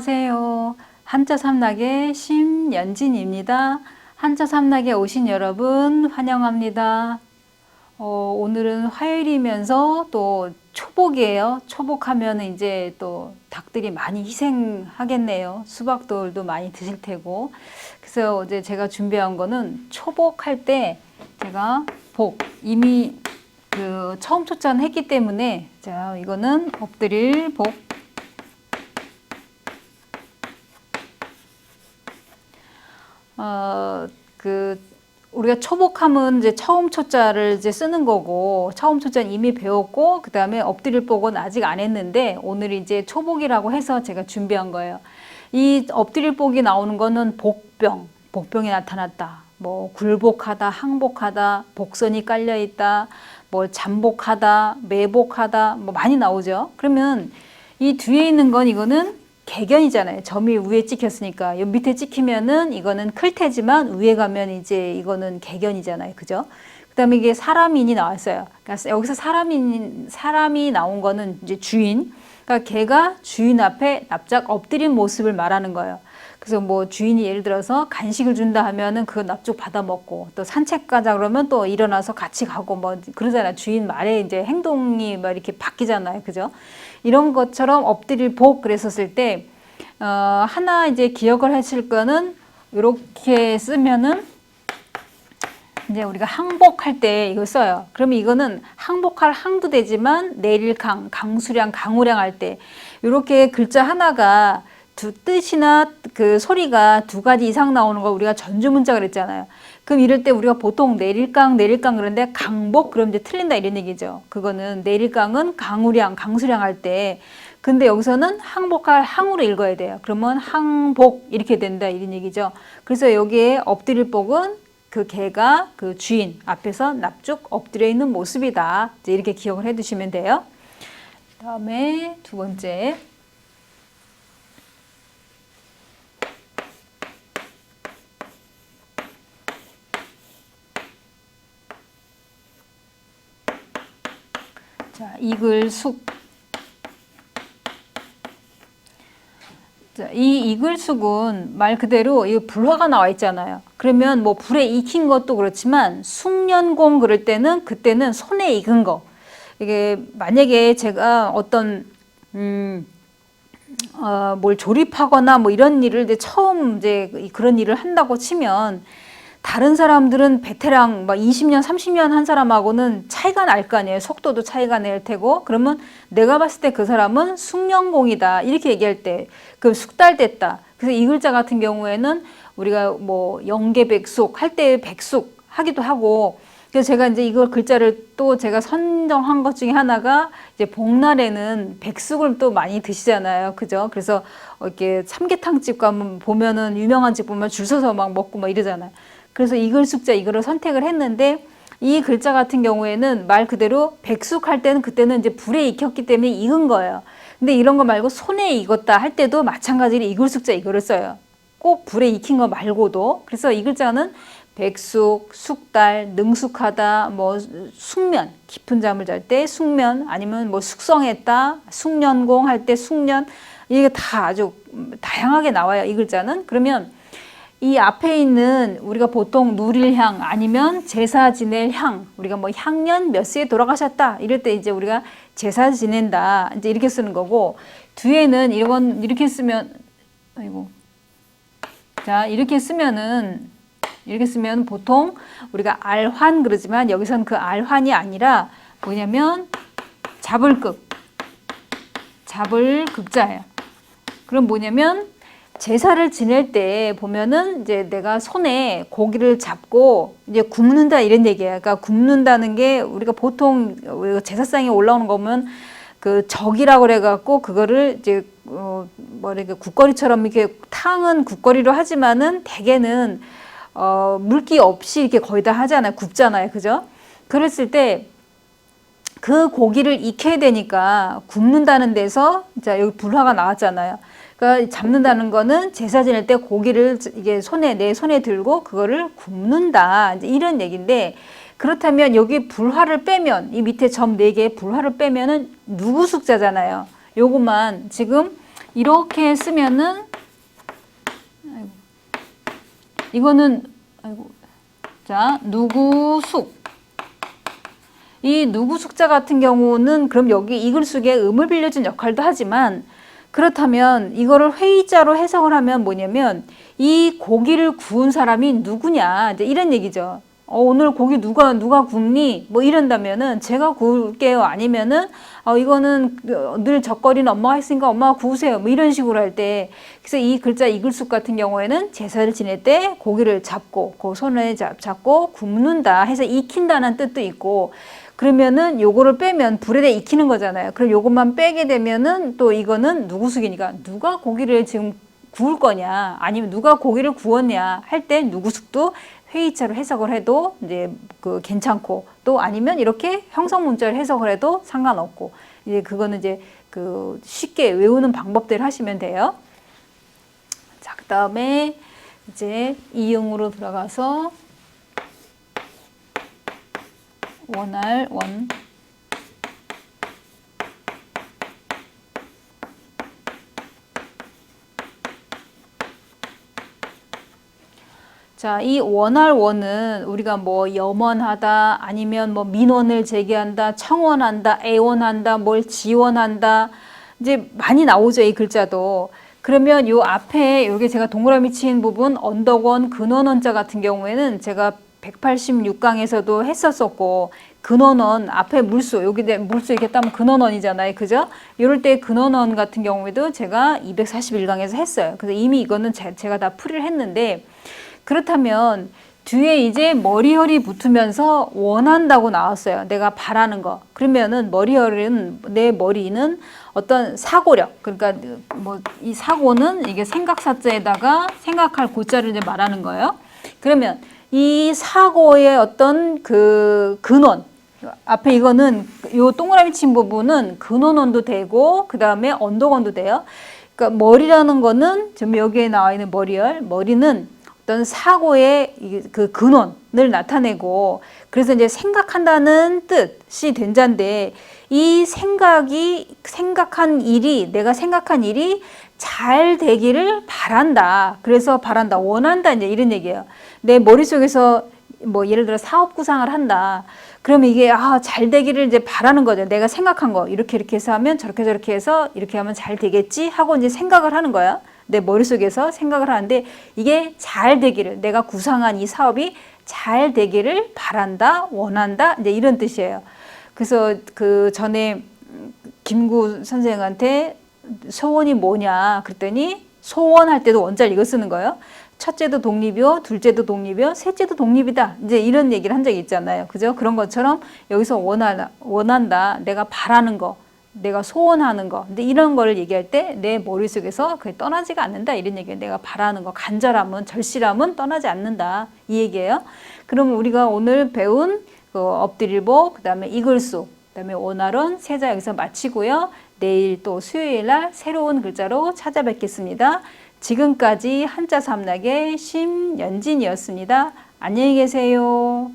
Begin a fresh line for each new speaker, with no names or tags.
안녕하세요. 한자 삼락의 심연진입니다. 한자 삼락에 오신 여러분 환영합니다. 오늘은 화요일이면서 또 초복이에요. 초복하면 이제 또 닭들이 많이 희생하겠네요. 수박들도 많이 드실 테고. 그래서 어제 제가 준비한 거는 초복할 때 제가 이미 처음 초짜는 했기 때문에 자, 이거는 엎드릴 복. 우리가 초복하면 이제 처음 초자를 이제 쓰는 거고, 처음 초자는 이미 배웠고, 그 다음에 엎드릴 복은 아직 안 했는데, 오늘 이제 초복이라고 해서 제가 준비한 거예요. 이 엎드릴 복이 나오는 거는 복병이 나타났다. 뭐, 굴복하다, 항복하다, 복선이 깔려있다, 뭐, 잠복하다, 매복하다, 뭐, 많이 나오죠. 그러면 이 뒤에 있는 건 이거는 개견이잖아요. 점이 위에 찍혔으니까. 요 밑에 찍히면은 이거는 클테지만 위에 가면 이제 이거는 개견이잖아요. 그죠? 그 다음에 이게 사람인이 나왔어요. 그러니까 여기서 사람이 나온 거는 이제 주인. 그러니까 걔가 주인 앞에 납작 엎드린 모습을 말하는 거예요. 그래서 뭐 주인이 예를 들어서 간식을 준다 하면은 그거 납작 받아 먹고, 또 산책 가자 그러면 또 일어나서 같이 가고 뭐 그러잖아요. 주인 말에 이제 행동이 막 이렇게 바뀌잖아요. 그죠? 이런 것처럼 엎드릴 복 그랬었을 때, 하나 이제 기억을 하실 거는 이렇게 쓰면은 이제 우리가 항복할 때 이거 써요. 그러면 이거는 항복할 항도 되지만 내릴 강수량, 강우량 할 때 이렇게 글자 하나가 두 뜻이나 그 소리가 두 가지 이상 나오는 거 우리가 전주문자 그랬잖아요. 그럼 이럴 때 우리가 보통 내릴강 그러는데 강복 그럼 이제 틀린다 이런 얘기죠. 그거는 내릴강은 강우량, 강수량 할 때, 근데 여기서는 항복할 항으로 읽어야 돼요. 그러면 항복 이렇게 된다 이런 얘기죠. 그래서 여기에 엎드릴 복은 그 개가 그 주인 앞에서 납죽 엎드려 있는 모습이다. 이제 이렇게 기억을 해 두시면 돼요. 다음에 두 번째. 자, 이글숙. 자, 이 이글숙은 말 그대로 이 불화가 나와 있잖아요. 그러면 뭐 불에 익힌 것도 그렇지만 숙련공 그럴 때는 그때는 손에 익은 거. 이게 만약에 제가 어떤 뭘 조립하거나 뭐 이런 일을 이제 처음 이제 그런 일을 한다고 치면 다른 사람들은 베테랑 막 20년, 30년 한 사람하고는 차이가 날 거 아니에요. 속도도 차이가 날 테고. 그러면 내가 봤을 때 그 사람은 숙련공이다. 이렇게 얘기할 때, 그 숙달됐다. 그래서 이 글자 같은 경우에는 우리가 뭐 영계백숙 할 때 백숙 하기도 하고. 그래서 제가 이제 이걸 글자를 또 제가 선정한 것 중에 하나가 이제 복날에는 백숙을 또 많이 드시잖아요. 그죠? 그래서 이렇게 삼계탕집 가면 보면은 유명한 집 보면 줄 서서 막 먹고 막 이러잖아요. 그래서 이글숙자 이거를 선택을 했는데 이 글자 같은 경우에는 말 그대로 백숙할 때는 그때는 이제 불에 익혔기 때문에 익은 거예요. 근데 이런 거 말고 손에 익었다 할 때도 마찬가지로 이글숙자 이거를 써요. 꼭 불에 익힌 거 말고도. 그래서 이 글자는 백숙, 숙달, 능숙하다, 뭐 숙면, 깊은 잠을 잘 때 숙면, 아니면 뭐 숙성했다, 숙련공 할 때 숙련, 이게 다 아주 다양하게 나와요. 이 글자는. 그러면 이 앞에 있는 우리가 보통 누릴 향 아니면 제사 지낼 향, 우리가 뭐 향년 몇 세에 돌아가셨다 이럴 때 이제 우리가 제사 지낸다 이제 이렇게 쓰는 거고, 뒤에는 이건 이렇게 쓰면 자 이렇게 쓰면 보통 우리가 알환 그러지만 여기서는 그 알환이 아니라 뭐냐면 잡을극자예요. 그럼 뭐냐면 제사를 지낼 때 보면은 이제 내가 손에 고기를 잡고 이제 굽는다 이런 얘기예요. 그러니까 굽는다는 게 우리가 보통 제사상에 올라오는 거 보면 그 적이라고 그래갖고 그거를 이제 뭐 이렇게 국거리처럼 이렇게 탕은 국거리로 하지만은 대개는 물기 없이 이렇게 거의 다 하잖아요. 굽잖아요. 그죠? 그랬을 때 그 고기를 익혀야 되니까 굽는다는 데서 자 여기 불화가 나왔잖아요. 그러니까 잡는다는 거는 제사 지낼 때 고기를 이게 내 손에 들고 그거를 굽는다. 이제 이런 얘기인데, 그렇다면 여기 불화를 빼면 이 밑에 점 4개의 불화를 빼면은 누구 숙자잖아요. 요것만 지금 이렇게 쓰면은 이거는 자, 누구숙. 이 누구숙자 같은 경우는 그럼 여기 이글숙에 음을 빌려준 역할도 하지만, 그렇다면 이거를 회의자로 해석을 하면 뭐냐면 이 고기를 구운 사람이 누구냐, 이제 이런 얘기죠. 오늘 고기 누가 굽니? 뭐 이런다면은 제가 구울게요. 아니면은 이거는 늘 젓거리는 엄마가 했으니까 엄마가 구우세요. 뭐 이런 식으로 할 때, 그래서 이 글자 이글숙 같은 경우에는 제사를 지낼 때 고기를 잡고 그 손에 잡고 굽는다 해서 익힌다는 뜻도 있고, 그러면은 요거를 빼면 불에다 익히는 거잖아요. 그럼 요것만 빼게 되면은 또 이거는 누구숙이니까 누가 고기를 지금 구울 거냐, 아니면 누가 고기를 구웠냐 할 때 누구숙도 회의자로 해석을 해도 이제 그 괜찮고, 또 아니면 이렇게 형성 문자를 해석을 해도 상관없고, 이제 그거는 이제 그 쉽게 외우는 방법대로 하시면 돼요. 자, 그다음에 이제 이응으로 들어가서 원할 원. 자, 이 원할 원은 우리가 뭐 염원하다, 아니면 뭐 민원을 제기한다, 청원한다, 애원한다, 뭘 지원한다, 이제 많이 나오죠, 이 글자도. 그러면 요 앞에 여기 제가 동그라미 친 부분 언덕원 근원원자 같은 경우에는 제가 186강에서도 했었었고, 근원원 앞에 물수, 여기 물수 이렇게 따면 근원원이잖아요, 그죠? 이럴 때 근원원 같은 경우에도 제가 241강에서 했어요. 그래서 이미 이거는 제가 다 풀이를 했는데, 그렇다면 뒤에 이제 머리혈이 붙으면서 원한다고 나왔어요. 내가 바라는 거. 그러면은 머리혈은, 내 머리는 어떤 사고력, 그러니까 뭐 이 사고는 이게 생각사자에다가 생각할 고자를 이제 말하는 거예요. 그러면 이 사고의 어떤 그 근원, 앞에 이거는 요 동그라미 친 부분은 근원원도 되고 그 다음에 언덕원도 돼요. 그러니까 머리라는 거는 지금 여기에 나와 있는 머리열, 머리는 어떤 사고의 그 근원을 나타내고, 그래서 이제 생각한다는 뜻이 된자인데, 이 생각한 일이, 내가 생각한 일이 잘 되기를 바란다. 그래서 바란다, 원한다, 이제 이런 얘기예요. 내 머릿속에서 뭐 예를 들어 사업 구상을 한다. 그러면 이게 잘 되기를 이제 바라는 거죠. 내가 생각한 거 이렇게 해서 하면 저렇게 해서 이렇게 하면 잘 되겠지 하고 이제 생각을 하는 거야. 내 머릿속에서 생각을 하는데, 이게 잘 되기를, 내가 구상한 이 사업이 잘 되기를 바란다, 원한다, 이제 이런 뜻이에요. 그래서 그 전에 김구 선생한테 소원이 뭐냐 그랬더니, 소원할 때도 원자를 이거 쓰는 거예요. 첫째도 독립이요, 둘째도 독립이요, 셋째도 독립이다. 이제 이런 얘기를 한 적이 있잖아요. 그죠? 그런 것처럼 여기서 원한다, 내가 바라는 거, 내가 소원하는 거, 근데 이런 거를 얘기할 때 내 머릿속에서 그게 떠나지가 않는다, 이런 얘기예요. 내가 바라는 거, 간절함은, 절실함은 떠나지 않는다, 이 얘기예요. 그럼 우리가 오늘 배운 그 엎드릴보, 그 다음에 이글수, 그 다음에 원활원, 세자 여기서 마치고요. 내일 또 수요일 날 새로운 글자로 찾아뵙겠습니다. 지금까지 한자 삼락의 심연진이었습니다. 안녕히 계세요.